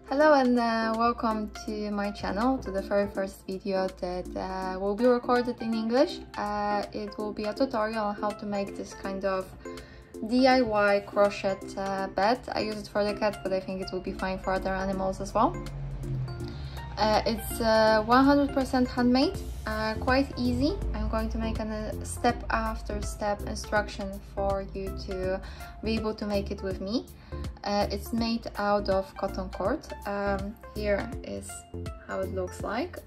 Hello and welcome to my channel, to the very first video that will be recorded in English. It will be a tutorial on how to make this kind of DIY crochet bed. I use it for the cat, but I think it will be fine for other animals as well. It's 100% handmade, quite easy. I'm going to make a step after step instruction for you to be able to make it with me. It's made out of cotton cord. Here is how it looks like.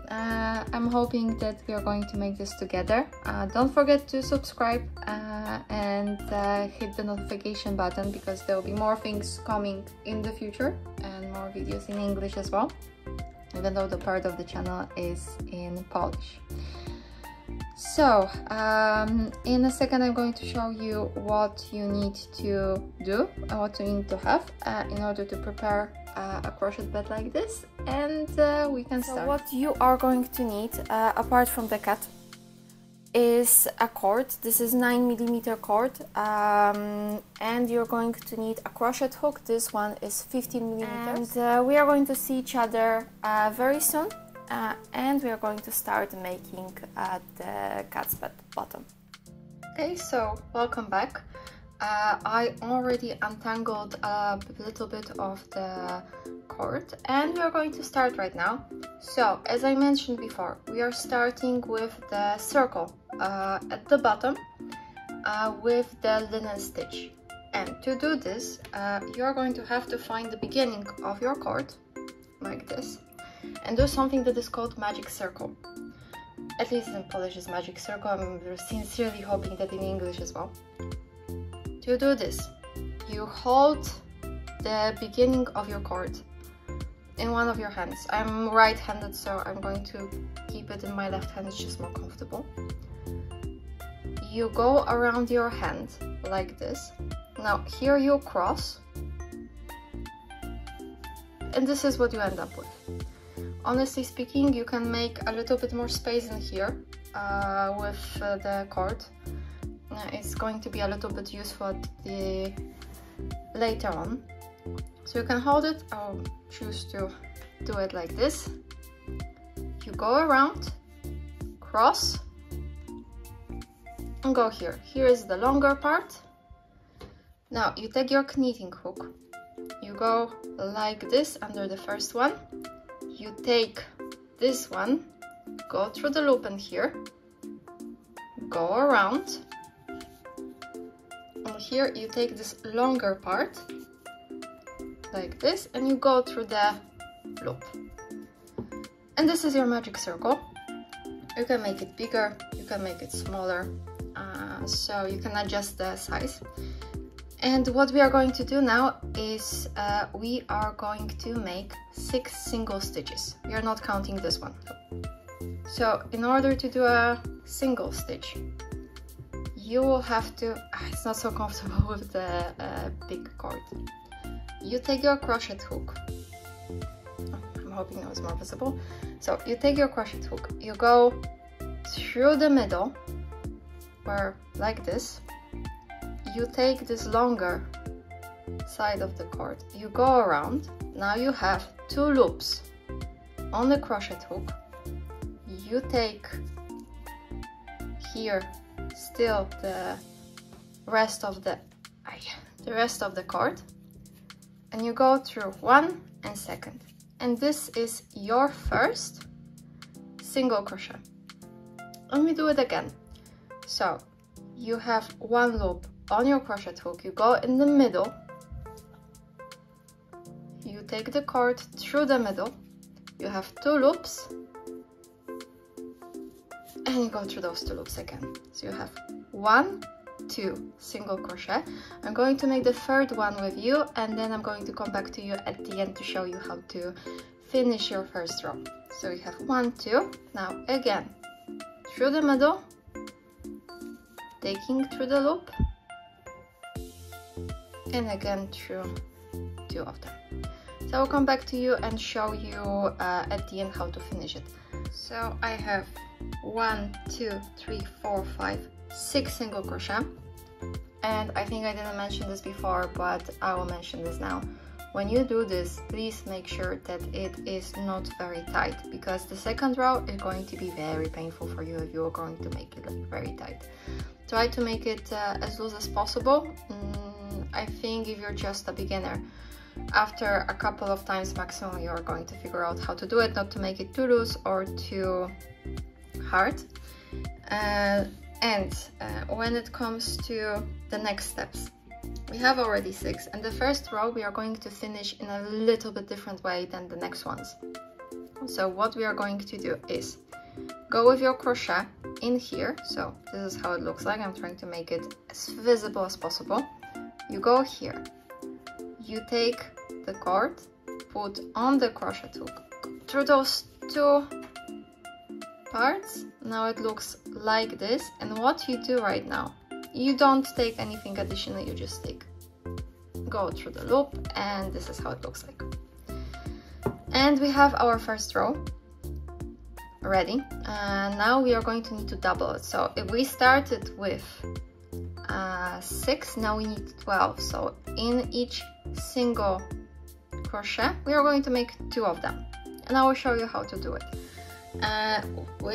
I'm hoping that we are going to make this together. Don't forget to subscribe and hit the notification button, because there will be more things coming in the future and more videos in English as well, even though the part of the channel is in Polish. So in a second I'm going to show you what you need to do and what you need to have in order to prepare a crochet bed like this, and we can start. So what you are going to need apart from the cat is a cord. This is 9mm cord, and you're going to need a crochet hook. This one is 15mm, and we are going to see each other very soon. And we are going to start making the cat's bed bottom. Okay, so welcome back. I already untangled a little bit of the cord, and we are going to start right now. So, as I mentioned before, we are starting with the circle at the bottom with the linen stitch. And to do this, you are going to have to find the beginning of your cord, like this, and do something that is called magic circle. At least in Polish is magic circle. I'm sincerely hoping that in English as well. To do this, you hold the beginning of your cord in one of your hands. I'm right-handed, so I'm going to keep it in my left hand, it's just more comfortable. You go around your hand like this. Now here you cross, and this is what you end up with. Honestly speaking, you can make a little bit more space in here with the cord. It's going to be a little bit useful later on. So you can hold it. I'll choose to do it like this. You go around, cross, and go here. Here is the longer part. Now you take your knitting hook. You go like this under the first one. You take this one, go through the loop in here, go around, and here you take this longer part, like this, and you go through the loop. And this is your magic circle. You can make it bigger, you can make it smaller, so you can adjust the size. And what we are going to do now is we are going to make 6 single stitches. We are not counting this one. So in order to do a single stitch, you will have to, it's not so comfortable with the big cord. You take your crochet hook. I'm hoping that was more visible. So you take your crochet hook, you go through the middle, where like this. You take this longer side of the cord, you go around. Now you have 2 loops on the crochet hook. You take here still the rest of the cord, and you go through 1 and 2nd, and this is your first single crochet. Let me do it again. So you have 1 loop on your crochet hook, you go in the middle, you take the cord through the middle, you have 2 loops, and you go through those 2 loops again. So you have 1, 2 single crochet. I'm going to make the third one with you, and then I'm going to come back to you at the end to show you how to finish your first row. So you have 1, 2, now again through the middle, taking through the loop, and again through 2 of them. So I'll come back to you and show you at the end how to finish it. So I have 1, 2, 3, 4, 5, 6 single crochet, and I think I didn't mention this before, but I will mention this now. When you do this, please make sure that it is not very tight, because the second row is going to be very painful for you if you're going to make it very tight. Try to make it as loose as possible. I think if you're just a beginner, after a couple of times maximum, you're going to figure out how to do it, not to make it too loose or too hard. When it comes to the next steps, we have already 6, and the first row we are going to finish in a little bit different way than the next ones. So what we are going to do is go with your crochet in here. So this is how it looks like. I'm trying to make it as visible as possible. You go here, you take the cord, put on the crochet hook through those 2 parts. Now it looks like this, and what you do right now, you don't take anything additional, you just go through the loop, and this is how it looks like. And we have our first row ready. Now we are going to need to double it. So if we started with 6, now we need 12. So in each single crochet we are going to make 2 of them, and I will show you how to do it.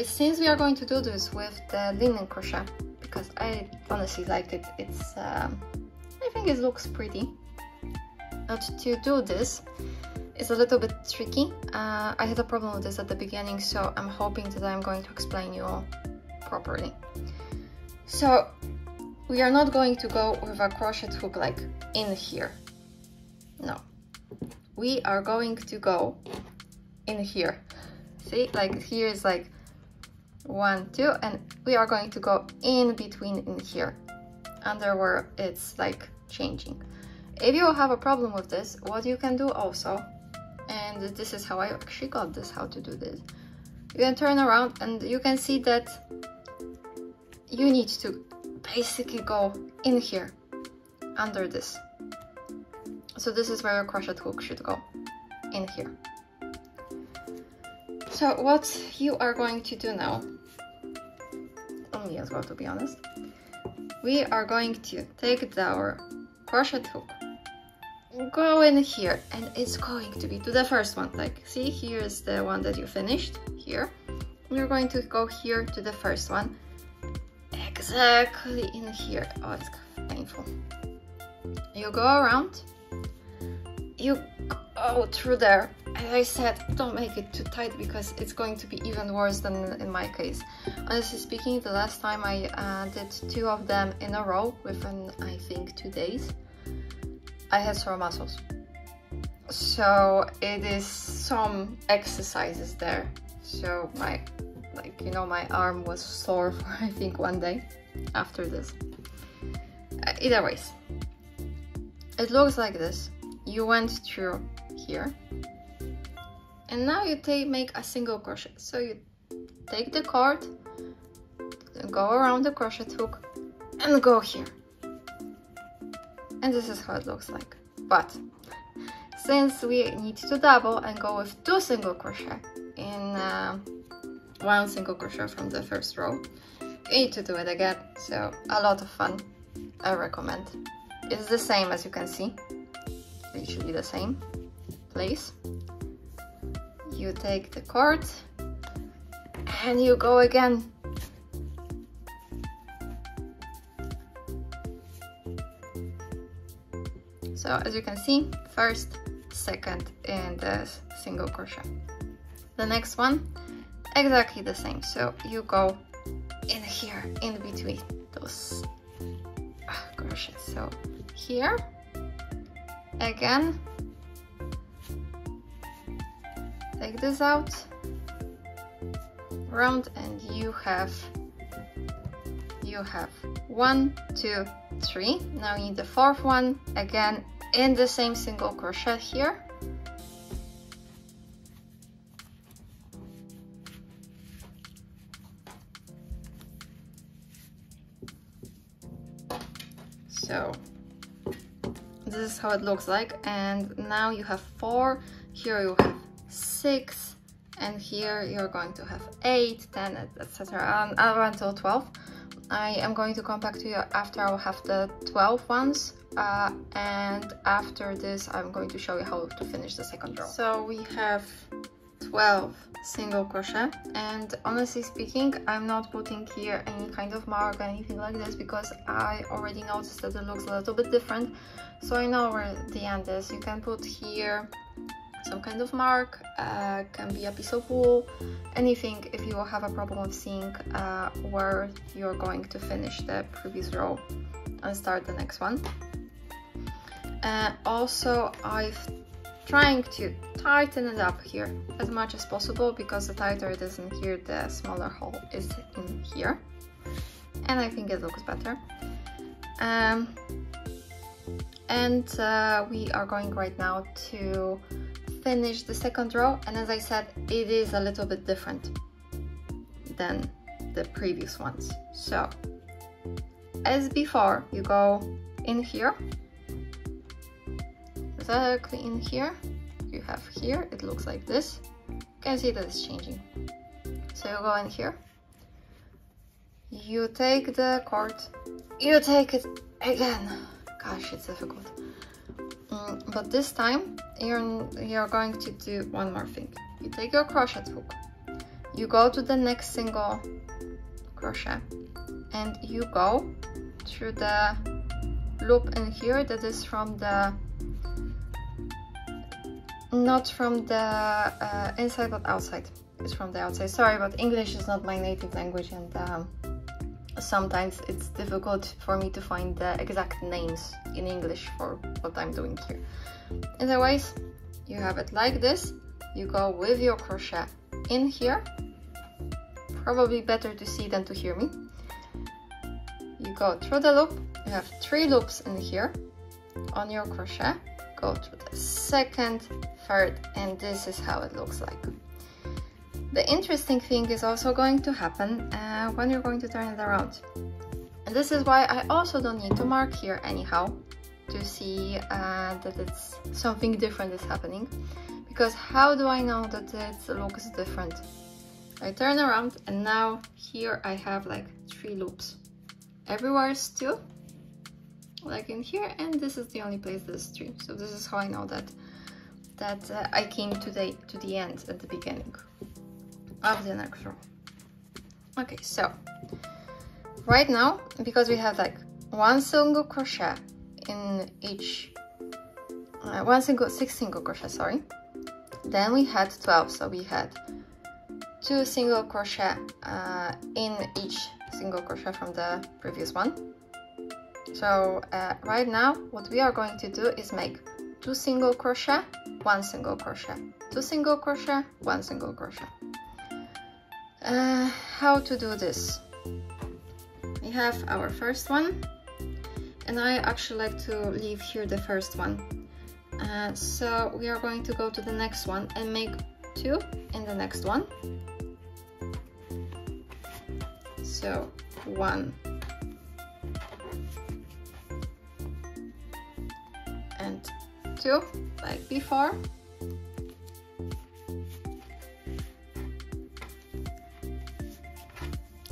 Since we are going to do this with the linen crochet, because I honestly like it, I think it looks pretty. But to do this is a little bit tricky. I had a problem with this at the beginning, so I'm hoping that I'm going to explain you all properly. So we are not going to go with a crochet hook like in here. No, we are going to go in here. See, like here is like 1, 2, and we are going to go in between in here, under where it's like changing. If you have a problem with this, what you can do also, and this is how I actually got this, how to do this, you can turn around and you can see that you need to basically go in here under this. So this is where your crochet hook should go, in here. So what you are going to do now, on me as well to be honest, we are going to take our crochet hook, go in here, and it's going to be to the first one. Like, see, here is the one that you finished here. We're going to go here to the first one, exactly in here. Oh, it's painful. You go around, you go through there. As I said, don't make it too tight because it's going to be even worse than in my case. Honestly speaking, the last time I did 2 of them in a row within, I think, 2 days, I had sore muscles. So it is some exercises there. So my arm was sore for I think 1 day after this. Either ways, it looks like this. You went through here, and now you make a single crochet. So you take the cord, go around the crochet hook, and go here. And this is how it looks like. But since we need to double and go with 2 single crochet in 1 single crochet from the first row, you need to do it again. So a lot of fun, I recommend. It's the same, as you can see, literally the same place. You take the cord and you go again. So as you can see, first, second in the single crochet. The next one, exactly the same. So you go in here, in between those crochets. So here, again, take this out, round, and you have 1, 2, 3. Now you need the 4th one, again in the same single crochet here. So this is how it looks like, and now you have 4, here you have 6, and here you're going to have 8, 10, etc. Until 12. I am going to come back to you after I'll have the 12 ones, and after this I'm going to show you how to finish the second row. So we have 12 single crochet, and honestly speaking, I'm not putting here any kind of mark or anything like this because I already noticed that it looks a little bit different, so I know where the end is. You can put here some kind of mark, can be a piece of wool, anything, if you will have a problem of seeing where you're going to finish the previous row and start the next one. Also, I've trying to tighten it up here as much as possible, because the tighter it is in here, the smaller hole is in here, and I think it looks better. We are going right now to finish the second row, and as I said, it is a little bit different than the previous ones. So as before, you go in here, exactly in here. You have here, it looks like this. You can see that it's changing. So you go in here, you take the cord, you take it again. Gosh, it's difficult. But this time you're going to do one more thing. You take your crochet hook, you go to the next single crochet, and you go through the loop in here that is from the not from the inside but outside. It's from the outside. Sorry, but English is not my native language, and sometimes it's difficult for me to find the exact names in English for what I'm doing here. Otherwise, you have it like this. You go with your crochet in here. Probably better to see than to hear me. You go through the loop. You have 3 loops in here on your crochet. Go through the second, third, and this is how it looks like. The interesting thing is also going to happen when you're going to turn it around. And this is why I also don't need to mark here anyhow to see that it's something different is happening. Because how do I know that it looks different? I turn around, and now here I have like 3 loops. Everywhere is 2, like in here, and this is the only place that's 3. So this is how I know that I came to the end at the beginning of the next row. Okay, so right now, because we have like 1 single crochet in each, 6 single crochet, sorry. Then we had 12, so we had 2 single crochet in each single crochet from the previous one. So right now, what we are going to do is make 2 single crochet, 1 single crochet, 2 single crochet, 1 single crochet. How to do this? We have our first one, and I actually like to leave here the first one. So we are going to go to the next one and make 2 in the next one. So 1 and 2, like before.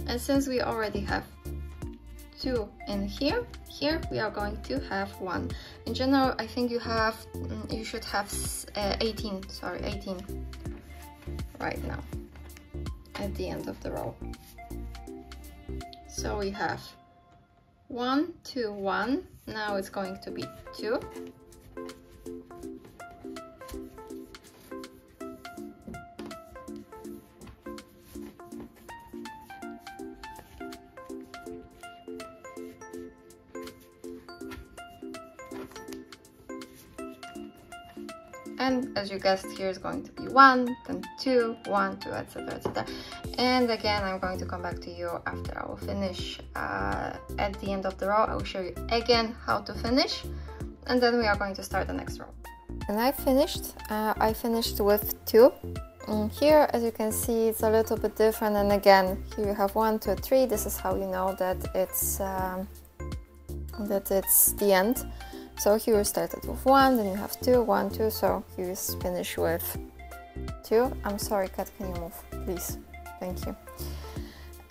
And since we already have 2 in here, we are going to have 1. In general, I think you should have 18 right now at the end of the row. So we have 1, 2, 1. Now it's going to be 2. And as you guessed, here is going to be 1, then 2, 1, 2, etc, etc. And again, I'm going to come back to you after I will finish at the end of the row. I will show you again how to finish, and then we are going to start the next row. And I finished with 2. Here, as you can see, it's a little bit different, and again, here you have 1, 2, 3. This is how you know that it's the end. So here you started with 1, then you have 2, 1, 2, so here you finish with 2. I'm sorry, cat, can you move, please? Thank you.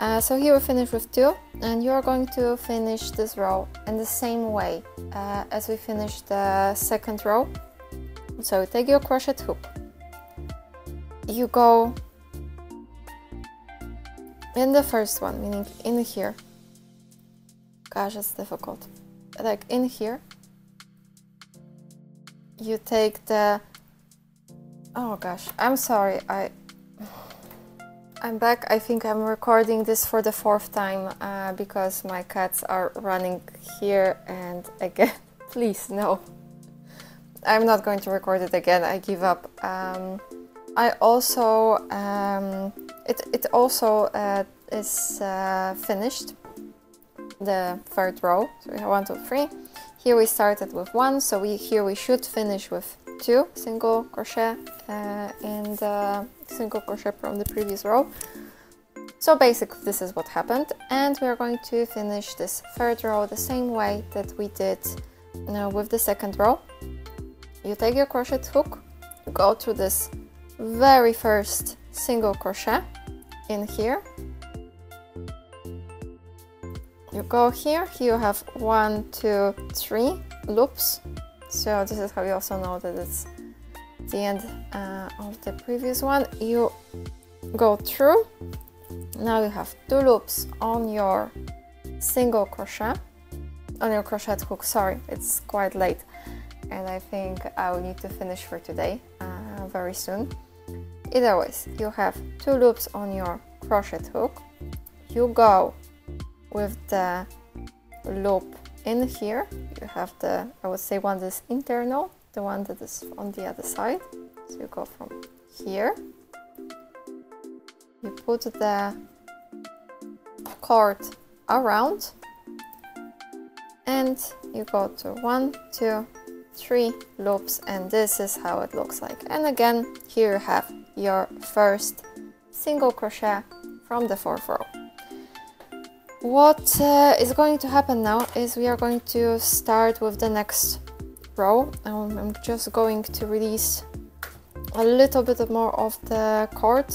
So here we finish with 2, and you are going to finish this row in the same way as we finished the second row. So take your crochet hook, you go in the first one, meaning in here. Gosh, it's difficult. Like in here, you take the, oh gosh, I'm sorry, I'm back. I think I'm recording this for the 4th time because my cats are running here and again. Please, no. I'm not going to record it again. I give up. I also, it also is finished, the 3rd row. So we have 1, 2, 3. Here we started with 1, so here we should finish with 2 single crochet and single crochet from the previous row. So basically this is what happened, and we are going to finish this 3rd row the same way that we did with the 2nd row. You take your crochet hook, go to this very first single crochet in here. You go here, here you have 1, 2, 3 loops. So this is how you also know that it's the end of the previous one. You go through. Now you have 2 loops on your single crochet, on your crochet hook. Sorry, it's quite late and I think I will need to finish for today very soon. Either ways, you have 2 loops on your crochet hook. You go with the loop in here. You have the, I would say, one that is internal, the one that is on the other side. So you go from here, you put the cord around, and you go to 1, 2, 3 loops, and this is how it looks like. And again, here you have your first single crochet from the 4th row. What is going to happen now is we are going to start with the next row. I'm just going to release a little bit more of the cord.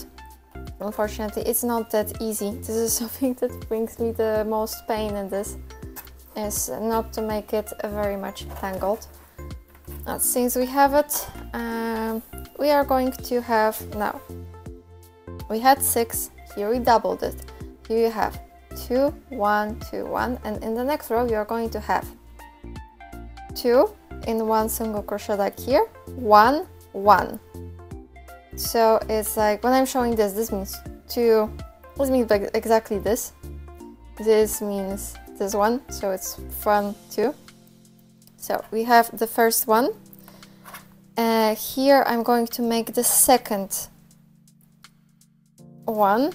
Unfortunately, it's not that easy. This is something that brings me the most pain in this, is not to make it very much tangled. Since we have it, we are going to have, now, we had 6, here we doubled it. Here you have 2, 1, 2, 1, and in the next row you are going to have 2 in 1 single crochet like here, 1, 1. So it's like, when I'm showing this, this means 2, this means like exactly this. This means this one, so it's 1, 2. So we have the first one. Here I'm going to make the second one,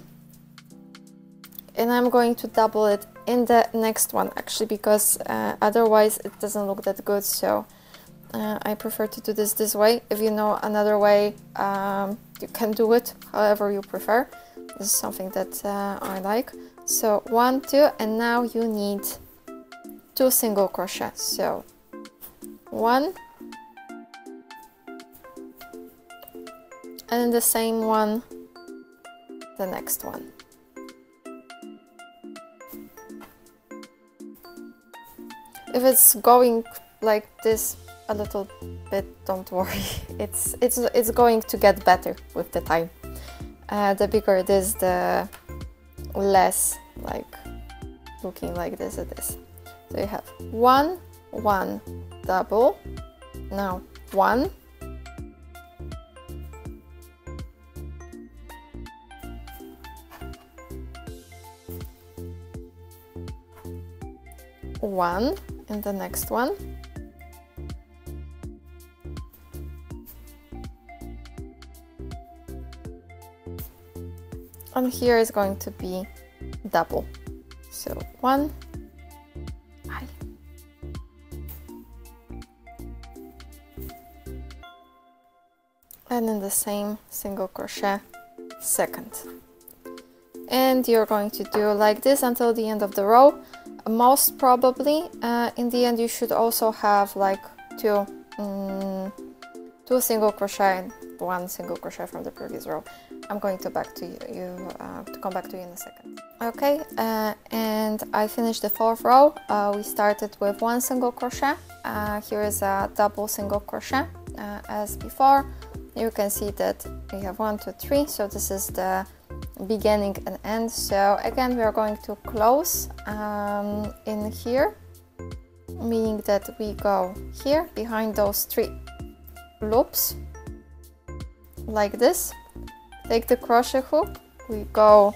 and I'm going to double it in the next one, actually, because otherwise it doesn't look that good. So I prefer to do this way. If you know another way, you can do it however you prefer. This is something that I like. So 1, 2, and now you need 2 single crochet. So 1, and the same one, the next one. If it's going like this a little bit, don't worry. It's going to get better with the time. The bigger it is, the less like looking like this it is. So you have 1, 1, double, now 1, 1 in the next one, and here is going to be double. So 1, and in the same single crochet second, and you're going to do like this until the end of the row. Most probably in the end you should also have like 2 single crochet and 1 single crochet from the previous row. I'm going to come back to you in a second. Okay, and I finished the 4th row. We started with 1 single crochet. Here is a double single crochet as before. You can see that we have 1, 2, 3, so this is the beginning and end. So again, we are going to close in here, meaning that we go here behind those 3 loops like this. Take the crochet hook, we go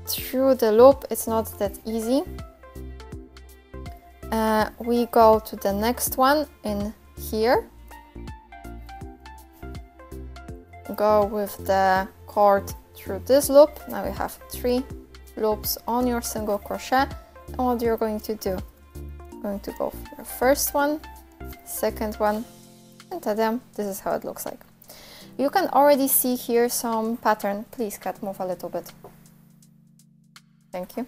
through the loop. It's not that easy. We go to the next one in here, go with the cord through this loop. Now you have 3 loops on your single crochet, and what you're going to do, you're going to go for the first one, second one, and ta-da, this is how it looks like. You can already see here some pattern. Please, cat, move a little bit. Thank you.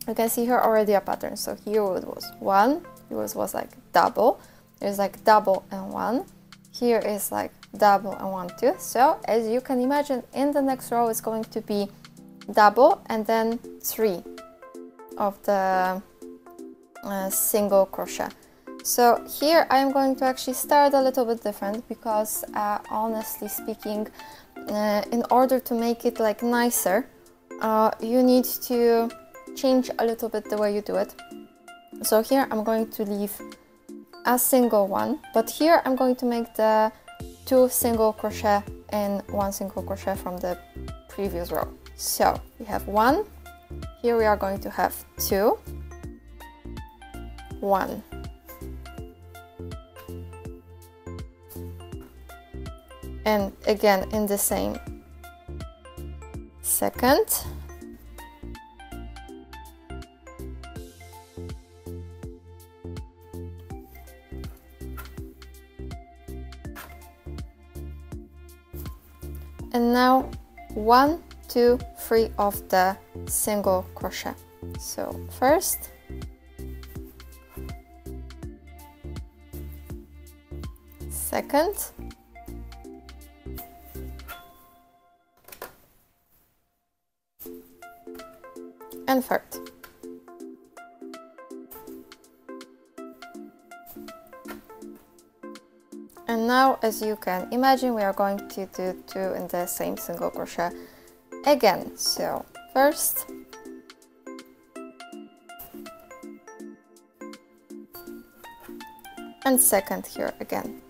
You can see here already a pattern. So here it was 1, here was like double, there's like double and 1, here is like double and 1, 2. So as you can imagine, in the next row it's going to be double and then 3 of the single crochet. So here I am going to actually start a little bit different, because honestly speaking, in order to make it like nicer, you need to change a little bit the way you do it. So here I'm going to leave a single one, but here I'm going to make the 2 single crochet and 1 single crochet from the previous row. So we have 1, here we are going to have 2, 1, and again in the same second, and now 1, 2, 3 of the single crochet. So first, second, and third. And now, as you can imagine, we are going to do 2 in the same single crochet again. So first, and second here again.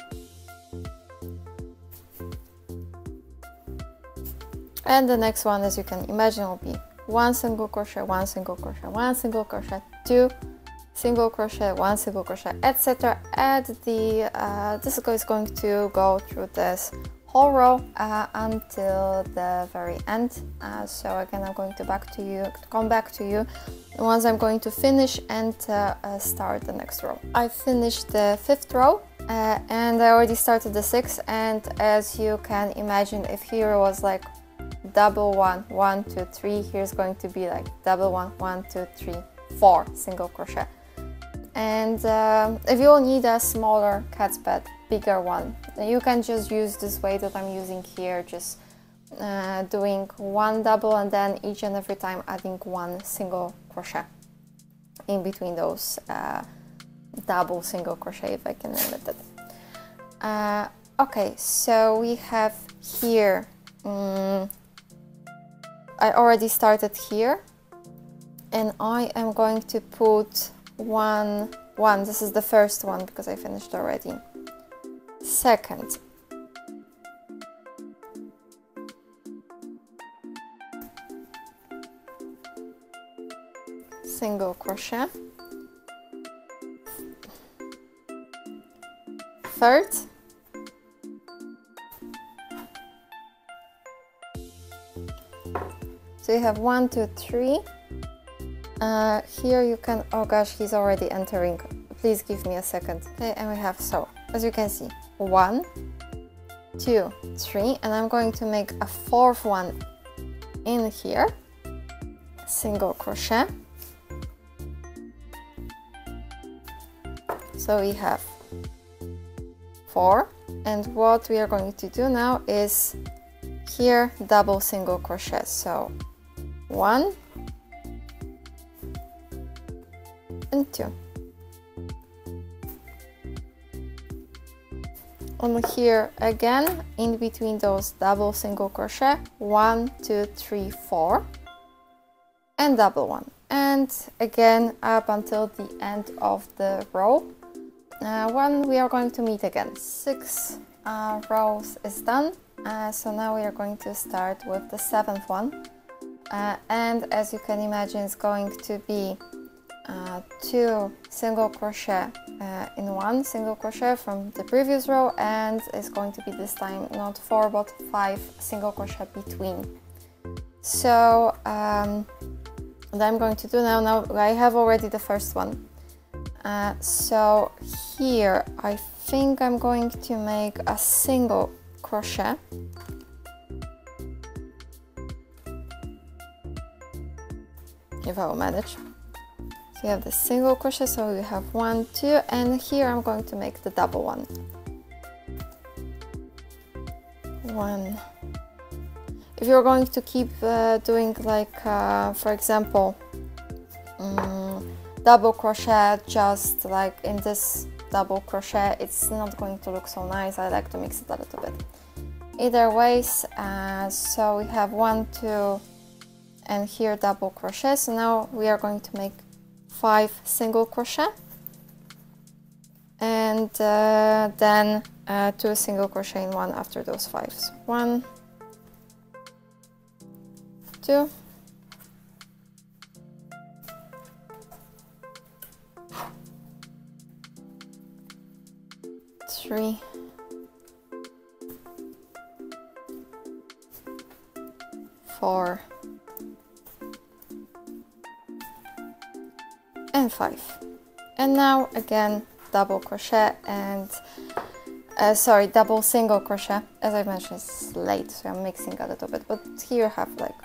And the next one, as you can imagine, will be 1 single crochet, 1 single crochet, 1 single crochet, 2 single crochet, 1 single crochet, etc. And this is going to go through this whole row until the very end. So again, I'm going to come back to you once I'm going to finish and start the next row. I finished the 5th row and I already started the 6th, and as you can imagine, if here was like double 1, 1, 2, 3, here's going to be like double 1, 1, 2, 3, 4 single crochet. And if you need a smaller cat's bed, bigger one, you can just use this way that I'm using here, just doing 1 double and then each and every time adding 1 single crochet in between those double single crochet, if I can name it. Okay, so we have here, I already started here, and I am going to put 1, this is the first one because I finished already. Second, single crochet, third, so you have 1, 2, 3. Here you can, oh gosh, he's already entering, please give me a second. Okay, and we have, so as you can see, 1, 2, 3, and I'm going to make a 4th one in here, single crochet. So we have 4, and what we are going to do now is here double single crochet. So 1 and 2. And here again, in between those double single crochet, 1, 2, 3, 4, and double 1. And again up until the end of the row. When we are going to meet again, 6 rows is done. So now we are going to start with the 7th one. And as you can imagine, it's going to be 2 single crochet in 1 single crochet from the previous row, and it's going to be this time not 4 but 5 single crochet between. So what I'm going to do now I have already the first one. So here I think I'm going to make a single crochet. If I will manage. So you have the single crochet, so you have 1, 2, and here I'm going to make the double one. 1. If you're going to keep doing like, for example, double crochet just like in this double crochet, it's not going to look so nice. I like to mix it a little bit. Either ways, so we have 1, 2, and here double crochet. So now we are going to make 5 single crochet, and then 2 single crochet in 1 after those 5. So 1, 2, 3, 4, and 5. And now again double crochet and double single crochet. As I mentioned, it's late, so I'm mixing a little bit, but here I have like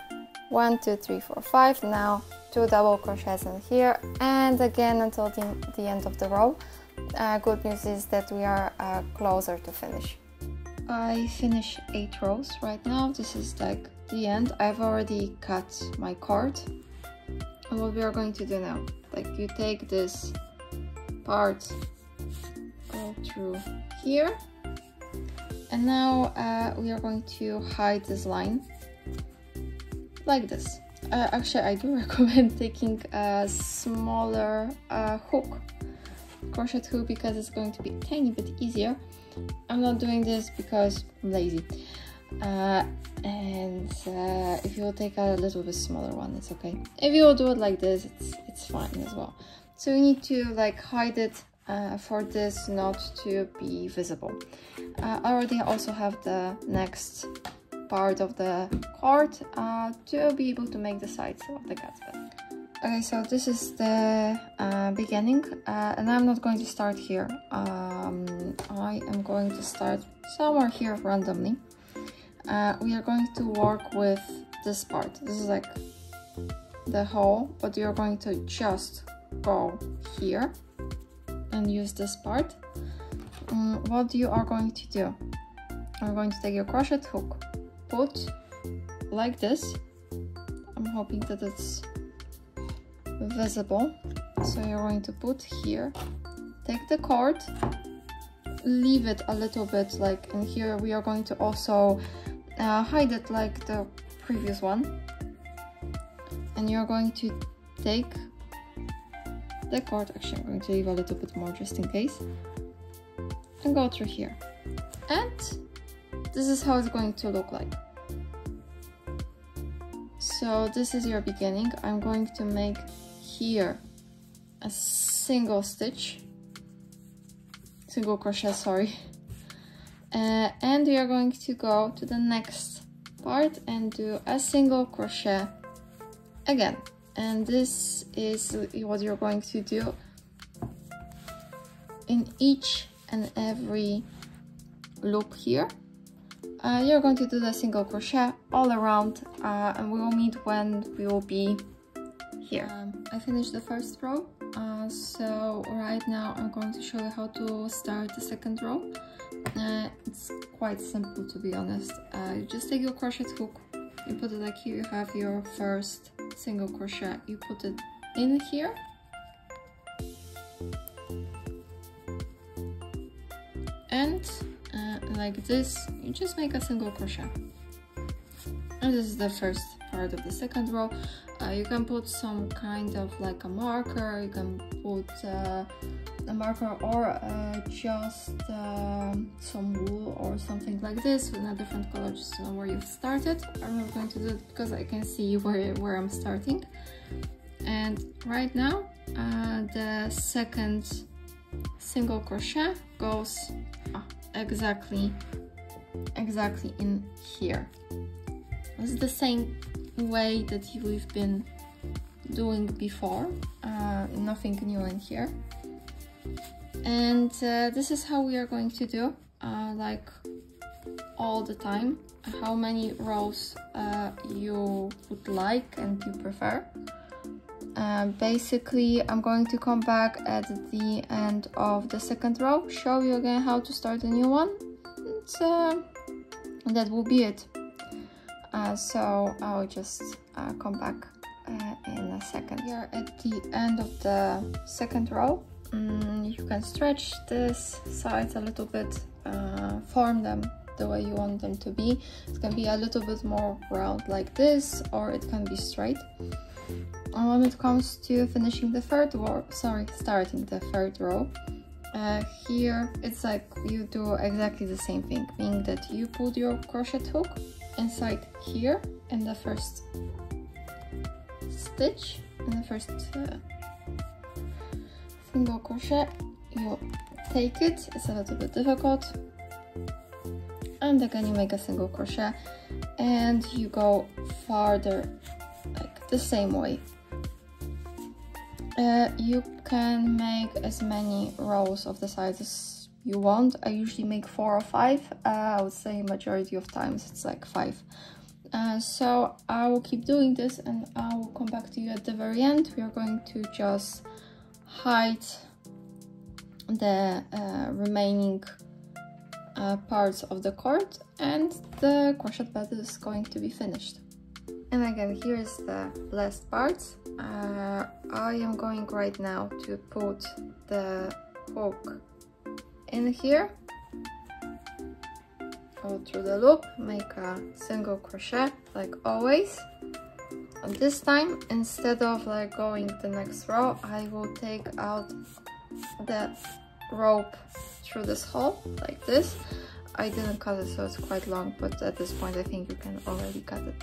1, 2, 3, 4, 5. Now 2 double crochets in here, and again until the end of the row. Good news is that we are closer to finish. I finished 8 rows right now. This is like the end. I've already cut my cord. And what we are going to do now, like you take this part, go through here, and now we are going to hide this line like this. Actually, I do recommend taking a smaller hook, crochet hook, because it's going to be a tiny bit easier. I'm not doing this because I'm lazy. And if you will take a little bit smaller one, it's okay. If you will do it like this, it's fine as well. So you need to like hide it for this not to be visible. I already also have the next part of the cord to be able to make the sides of the gatsby. Okay, so this is the beginning, and I'm not going to start here. I am going to start somewhere here randomly. We are going to work with this part. This is like the hole, but you're going to just go here and use this part. What you are going to do, you're going to take your crochet hook, put like this. I'm hoping that it's visible. So you're going to put here, take the cord, leave it a little bit like in here. We are going to also hide it like the previous one, and you're going to take the cord. Actually, I'm going to leave a little bit more just in case, and go through here, and this is how it's going to look like. So this is your beginning. I'm going to make here a single crochet, sorry. And we are going to go to the next part and do a single crochet again. And this is what you're going to do in each and every loop here. You're going to do the single crochet all around, and we will meet when we will be here. I finished the first row. So right now I'm going to show you how to start the second row. It's quite simple, to be honest. You just take your crochet hook, you put it like here, you have your first single crochet, you put it in here, and like this, you just make a single crochet. And this is the first part of the second row. You can put some kind of like a marker, you can put a marker or just some wool or something like this with a different color, just to know where you've started. I'm not going to do it because I can see where I'm starting. And right now the second single crochet goes exactly in here. This is the same way that we've been doing before, nothing new in here. And this is how we are going to do like all the time, how many rows you would like and you prefer. Basically, I'm going to come back at the end of the second row, show you again how to start a new one, and that will be it. So I'll just come back in a second. Here at the end of the second row, you can stretch this sides a little bit, form them the way you want them to be. It can be a little bit more round like this, or it can be straight. When it comes to finishing the third row, starting the third row, here it's like you do exactly the same thing, meaning that you put your crochet hook inside here in the first stitch, in the first single crochet, you take it, it's a little bit difficult, and again you make a single crochet and you go farther like the same way. You can make as many rows of the size as you want. I usually make 4 or 5. I would say majority of times it's like 5. So I will keep doing this and I will come back to you at the very end. We are going to just hide the remaining parts of the cord, and the crochet bed is going to be finished. And again, here is the last part. I am going right now to put the hook in here, go through the loop, make a single crochet like always. And this time, instead of like going the next row, I will take out the rope through this hole like this. I didn't cut it, so it's quite long, but at this point I think you can already cut it.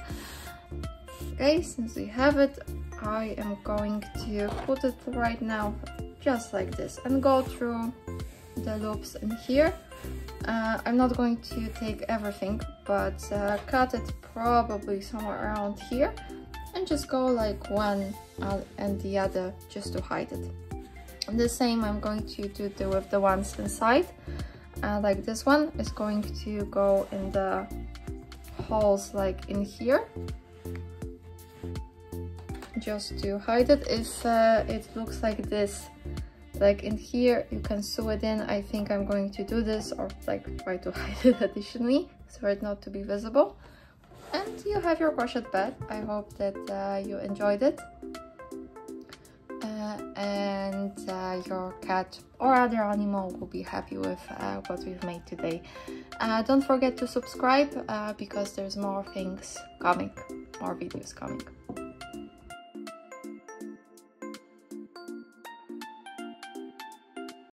Okay, since we have it, I am going to put it right now just like this and go through the loops in here. I'm not going to take everything, but cut it probably somewhere around here and just go like one and the other just to hide it. And the same I'm going to do with the ones inside. Like this one is going to go in the holes like in here, just to hide it. If it looks like this, like in here, you can sew it in. I think I'm going to do this, or like try to hide it additionally for it not to be visible. And you have your crochet bed. I hope that you enjoyed it, and your cat or other animal will be happy with what we've made today. Don't forget to subscribe because there's more things coming, more videos coming.